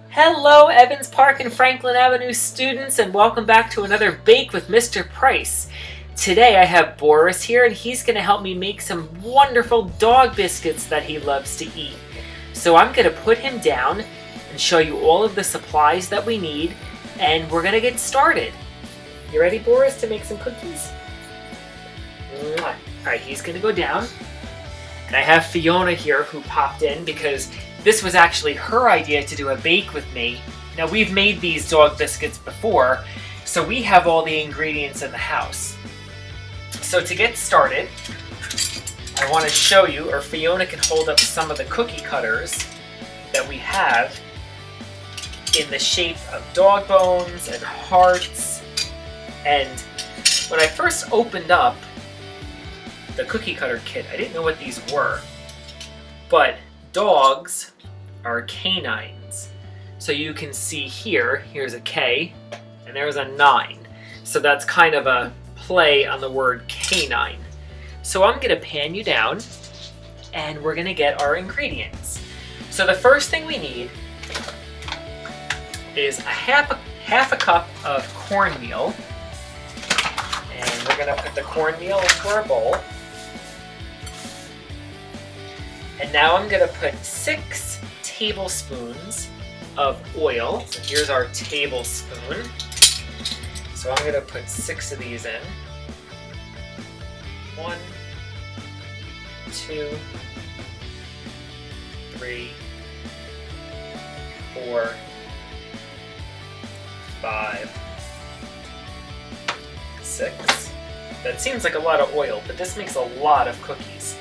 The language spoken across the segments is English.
Hello, Evans Park and Franklin Avenue students, and welcome back to another Bake with Mr. Price. Today I have Boris here, and he's going to help me make some wonderful dog biscuits that he loves to eat. So I'm going to put him down and show you all of the supplies that we need, and we're going to get started. You ready, Boris, to make some cookies? Alright, he's going to go down. And I have Fiona here who popped in because this was actually her idea to do a bake with me. Now, we've made these dog biscuits before, so we have all the ingredients in the house. So to get started, I want to show you, or Fiona can hold up some of the cookie cutters that we have in the shape of dog bones and hearts. And when I first opened up the cookie cutter kit, I didn't know what these were, but dogs are canines. So you can see here's a K, and there's a 9. So that's kind of a play on the word canine. So I'm gonna pan you down, and we're gonna get our ingredients. So the first thing we need is a half a cup of cornmeal, and we're gonna put the cornmeal into our bowl. And now I'm gonna put 6 tablespoons of oil. So here's our tablespoon. So I'm gonna put 6 of these in. 1, 2, 3, 4, 5, 6. That seems like a lot of oil, but this makes a lot of cookies.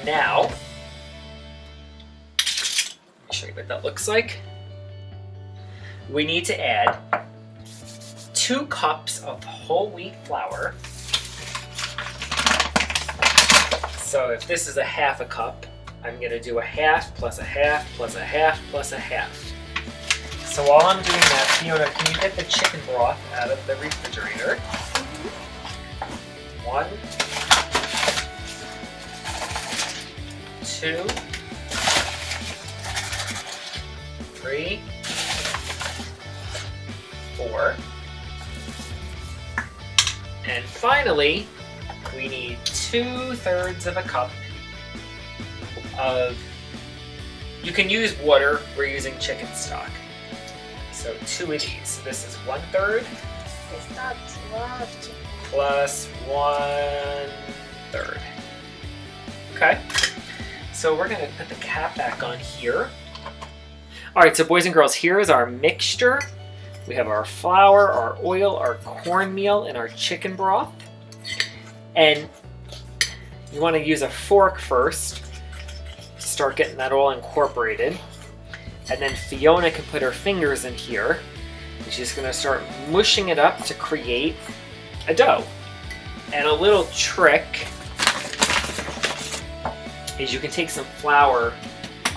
Now, let me show you what that looks like. We need to add 2 cups of whole wheat flour. So if this is a half a cup, I'm going to do a half plus a half plus a half plus a half. So while I'm doing that, Fiona, can you get the chicken broth out of the refrigerator? 1, 2, 3, 4, and finally, we need 2/3 of a cup of, you can use water, we're using chicken stock. So 2 of these. So this is 1/3 It's not love chicken. plus 1/3. Okay. So we're gonna put the cap back on here. All right, so boys and girls, here is our mixture. We have our flour, our oil, our cornmeal, and our chicken broth. And you wanna use a fork first to start getting that all incorporated. And then Fiona can put her fingers in here, and she's gonna start mushing it up to create a dough. And a little trick is you can take some flour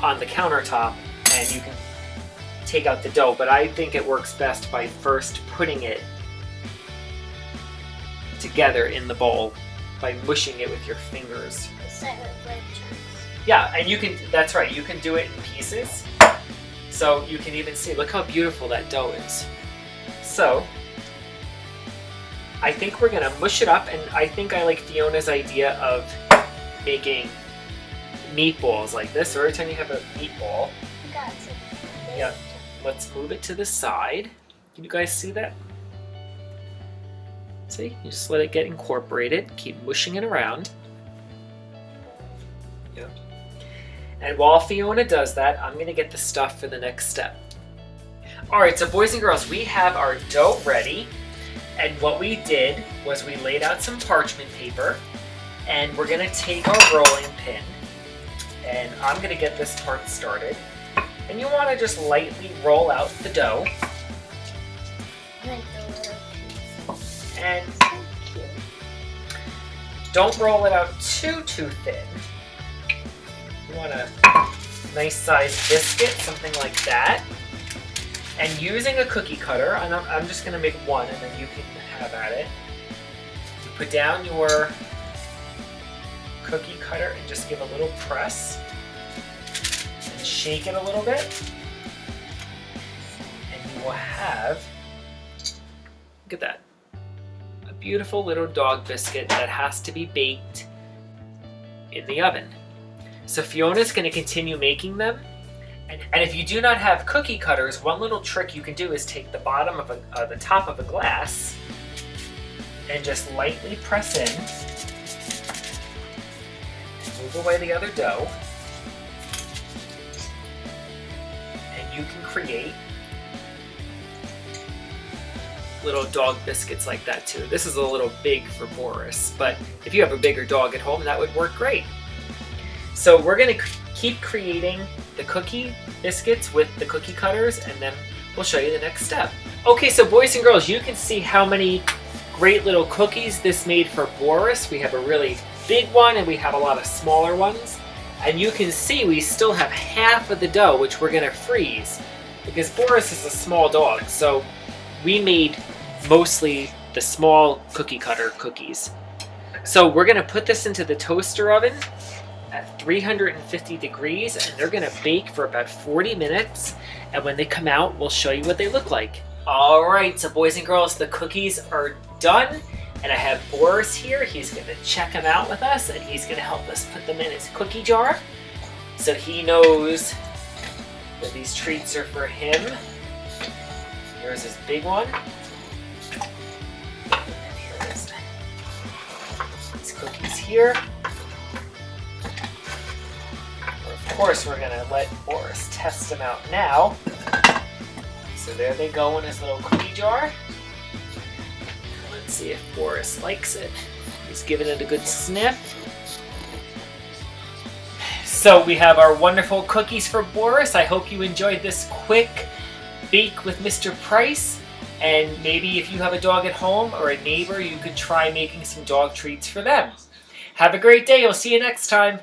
on the countertop and you can take out the dough, but I think it works best by first putting it together in the bowl by mushing it with your fingers. Instead of bread chunks. Yeah, and you can, that's right, you can do it in pieces. So you can even see, look how beautiful that dough is. So I think we're gonna mush it up, and I think I like Fiona's idea of making meatballs like this. So every time you have a meatball, Got some. yeah, let's move it to the side. Can you guys see that? See, you just let it get incorporated. Keep mushing it around. Yep. And while Fiona does that, I'm gonna get the stuff for the next step. All right, so boys and girls, we have our dough ready. And what we did was we laid out some parchment paper, and we're gonna take our rolling pin, and I'm gonna get this part started. And you wanna just lightly roll out the dough. Like the little piece. And So cute. don't roll it out too thin. You want a nice sized biscuit, something like that. And using a cookie cutter, and I'm just gonna make one and then you can have at it. You put down your cookie cutter and just give a little press. And shake it a little bit. And you will have, look at that, a beautiful little dog biscuit that has to be baked in the oven. So Fiona's going to continue making them. And if you do not have cookie cutters, one little trick you can do is take the bottom of the top of a glass and just lightly press in and move away the other dough. And you can create little dog biscuits like that too. This is a little big for Boris, but if you have a bigger dog at home, that would work great. So we're going to keep creating the cookie biscuits with the cookie cutters, and then we'll show you the next step. Okay, so boys and girls, you can see how many great little cookies this made for Boris. We have a really big one and we have a lot of smaller ones. And you can see we still have half of the dough, which we're gonna freeze because Boris is a small dog. So we made mostly the small cookie cutter cookies. So we're gonna put this into the toaster oven at 350 degrees, and they're gonna bake for about 40 minutes. And when they come out, we'll show you what they look like. All right, so boys and girls, the cookies are done. And I have Boris here. He's gonna check them out with us, and he's gonna help us put them in his cookie jar so he knows that these treats are for him. Here's his big one. And here is these cookies here. Of course, we're gonna let Boris test them out now. So there they go in his little cookie jar. Let's see if Boris likes it. He's giving it a good sniff. So we have our wonderful cookies for Boris. I hope you enjoyed this quick bake with Mr. Price. And maybe if you have a dog at home or a neighbor, you could try making some dog treats for them. Have a great day. We'll see you next time.